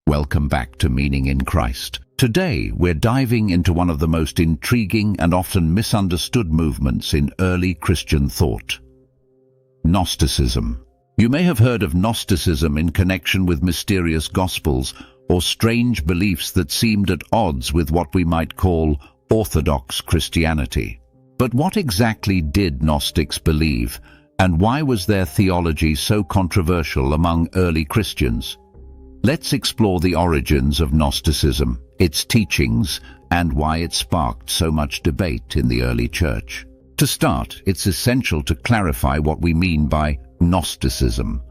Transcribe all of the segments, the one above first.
Welcome back to Meaning in Christ. Today, we're diving into one of the most intriguing and often misunderstood movements in early Christian thought: Gnosticism. You may have heard of Gnosticism in connection with mysterious gospels or strange beliefs that seemed at odds with what we might call Orthodox Christianity. But what exactly did Gnostics believe, and why was their theology so controversial among early Christians? Let's explore the origins of Gnosticism, its teachings, and why it sparked so much debate in the early church. To start, it's essential to clarify what we mean by Gnosticism.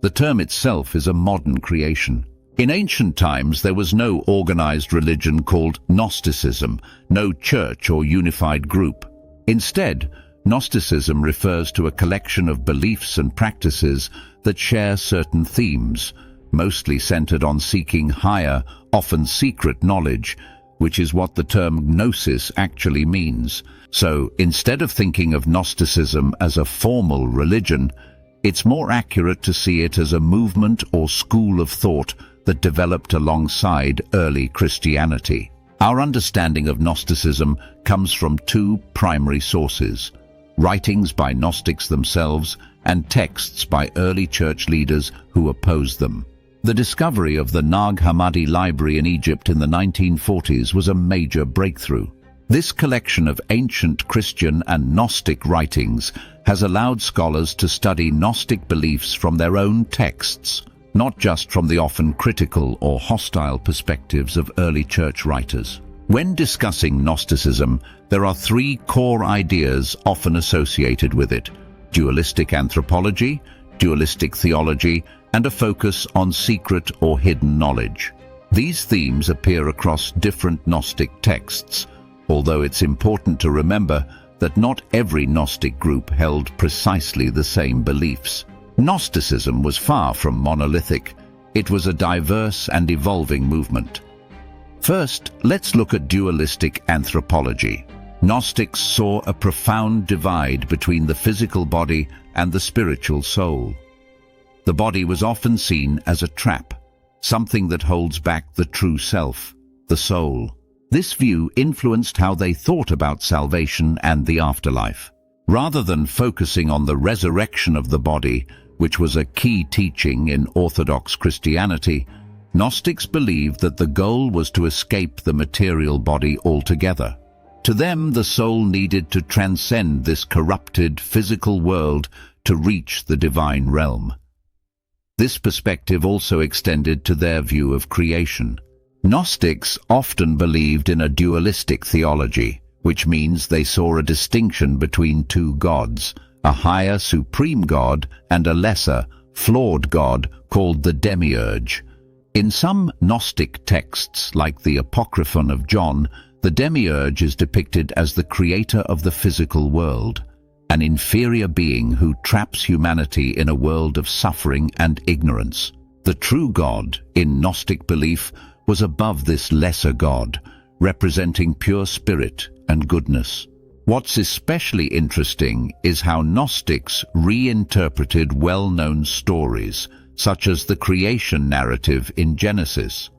The term itself is a modern creation. In ancient times, there was no organized religion called Gnosticism, no church or unified group. Instead, Gnosticism refers to a collection of beliefs and practices that share certain themes, mostly centered on seeking higher, often secret knowledge, which is what the term gnosis actually means. So, instead of thinking of Gnosticism as a formal religion, it's more accurate to see it as a movement or school of thought that developed alongside early Christianity. Our understanding of Gnosticism comes from two primary sources: writings by Gnostics themselves and texts by early church leaders who opposed them. The discovery of the Nag Hammadi library in Egypt in the 1940s was a major breakthrough. This collection of ancient Christian and Gnostic writings has allowed scholars to study Gnostic beliefs from their own texts, not just from the often critical or hostile perspectives of early church writers. When discussing Gnosticism, there are three core ideas often associated with it: dualistic anthropology, dualistic theology, and a focus on secret or hidden knowledge. These themes appear across different Gnostic texts, although it's important to remember that not every Gnostic group held precisely the same beliefs. Gnosticism was far from monolithic. It was a diverse and evolving movement. First, let's look at dualistic anthropology. Gnostics saw a profound divide between the physical body and the spiritual soul. The body was often seen as a trap, something that holds back the true self, the soul. This view influenced how they thought about salvation and the afterlife. Rather than focusing on the resurrection of the body, which was a key teaching in Orthodox Christianity, Gnostics believed that the goal was to escape the material body altogether. To them, the soul needed to transcend this corrupted physical world to reach the divine realm. This perspective also extended to their view of creation. Gnostics often believed in a dualistic theology, which means they saw a distinction between two gods, a higher supreme god and a lesser, flawed god called the demiurge. In some Gnostic texts, like the Apocryphon of John, the demiurge is depicted as the creator of the physical world, an inferior being who traps humanity in a world of suffering and ignorance. The true God, in Gnostic belief, was above this lesser god, representing pure spirit and goodness. What's especially interesting is how Gnostics reinterpreted well-known stories, such as the creation narrative in Genesis.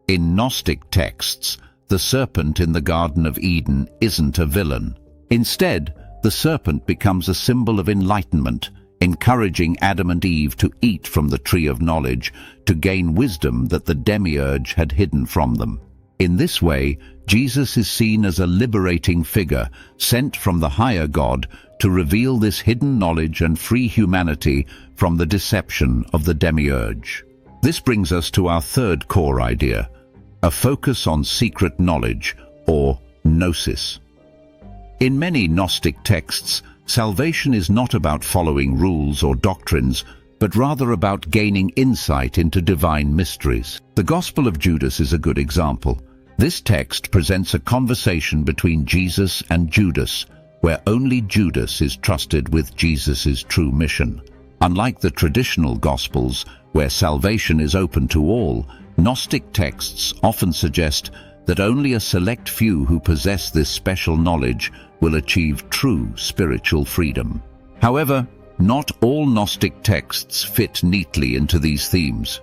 In Gnostic texts, the serpent in the Garden of Eden isn't a villain. Instead, the serpent becomes a symbol of enlightenment, encouraging Adam and Eve to eat from the tree of knowledge to gain wisdom that the demiurge had hidden from them. In this way, Jesus is seen as a liberating figure sent from the higher God to reveal this hidden knowledge and free humanity from the deception of the demiurge. This brings us to our third core idea: a focus on secret knowledge, or gnosis. In many Gnostic texts, salvation is not about following rules or doctrines, but rather about gaining insight into divine mysteries. The Gospel of Judas is a good example. This text presents a conversation between Jesus and Judas, where only Judas is trusted with Jesus' true mission. Unlike the traditional Gospels, where salvation is open to all, Gnostic texts often suggest that only a select few who possess this special knowledge will achieve true spiritual freedom. However, not all Gnostic texts fit neatly into these themes.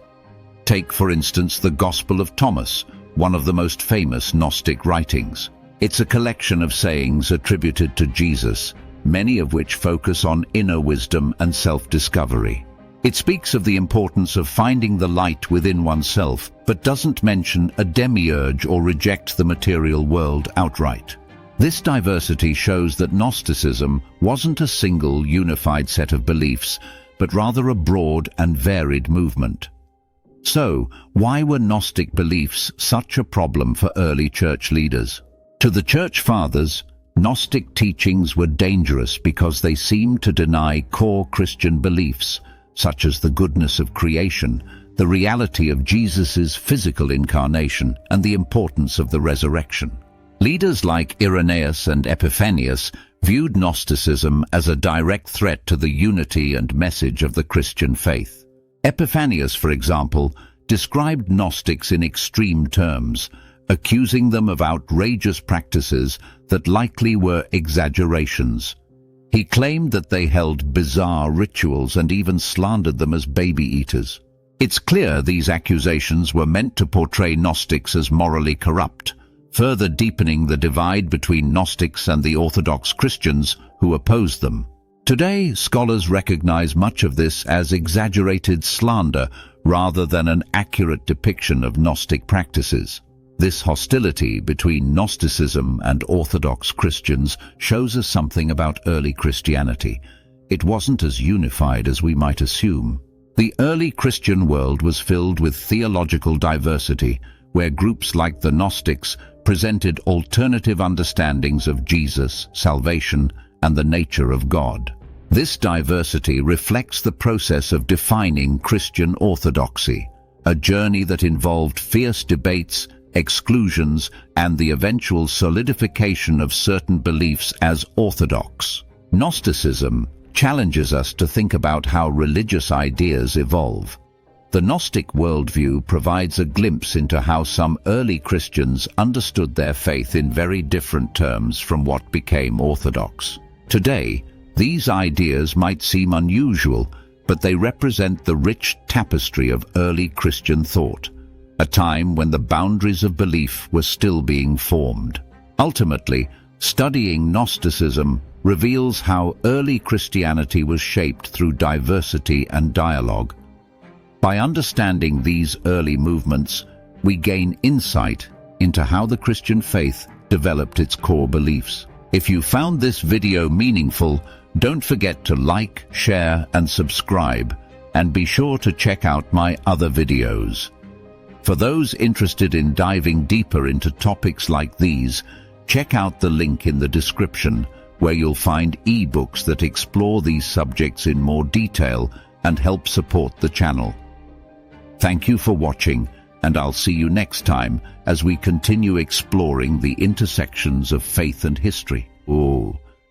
Take, for instance, the Gospel of Thomas, one of the most famous Gnostic writings. It's a collection of sayings attributed to Jesus, many of which focus on inner wisdom and self-discovery. It speaks of the importance of finding the light within oneself, but doesn't mention a demiurge or reject the material world outright. This diversity shows that Gnosticism wasn't a single unified set of beliefs, but rather a broad and varied movement. So, why were Gnostic beliefs such a problem for early church leaders? To the Church Fathers, Gnostic teachings were dangerous because they seemed to deny core Christian beliefs, such as the goodness of creation, the reality of Jesus' physical incarnation, and the importance of the resurrection. Leaders like Irenaeus and Epiphanius viewed Gnosticism as a direct threat to the unity and message of the Christian faith. Epiphanius, for example, described Gnostics in extreme terms, accusing them of outrageous practices that likely were exaggerations. He claimed that they held bizarre rituals and even slandered them as baby-eaters. It's clear these accusations were meant to portray Gnostics as morally corrupt, further deepening the divide between Gnostics and the Orthodox Christians who opposed them. Today, scholars recognize much of this as exaggerated slander rather than an accurate depiction of Gnostic practices. This hostility between Gnosticism and Orthodox Christians shows us something about early Christianity. It wasn't as unified as we might assume. The early Christian world was filled with theological diversity, where groups like the Gnostics presented alternative understandings of Jesus, salvation, and the nature of God. This diversity reflects the process of defining Christian orthodoxy, a journey that involved fierce debates, exclusions, and the eventual solidification of certain beliefs as orthodox. Gnosticism challenges us to think about how religious ideas evolve. The Gnostic worldview provides a glimpse into how some early Christians understood their faith in very different terms from what became orthodox. Today, these ideas might seem unusual, but they represent the rich tapestry of early Christian thought, a time when the boundaries of belief were still being formed. Ultimately, studying Gnosticism reveals how early Christianity was shaped through diversity and dialogue. By understanding these early movements, we gain insight into how the Christian faith developed its core beliefs. If you found this video meaningful, don't forget to like, share, and subscribe, and be sure to check out my other videos. For those interested in diving deeper into topics like these, check out the link in the description, where you'll find ebooks that explore these subjects in more detail and help support the channel. Thank you for watching, and I'll see you next time as we continue exploring the intersections of faith and history.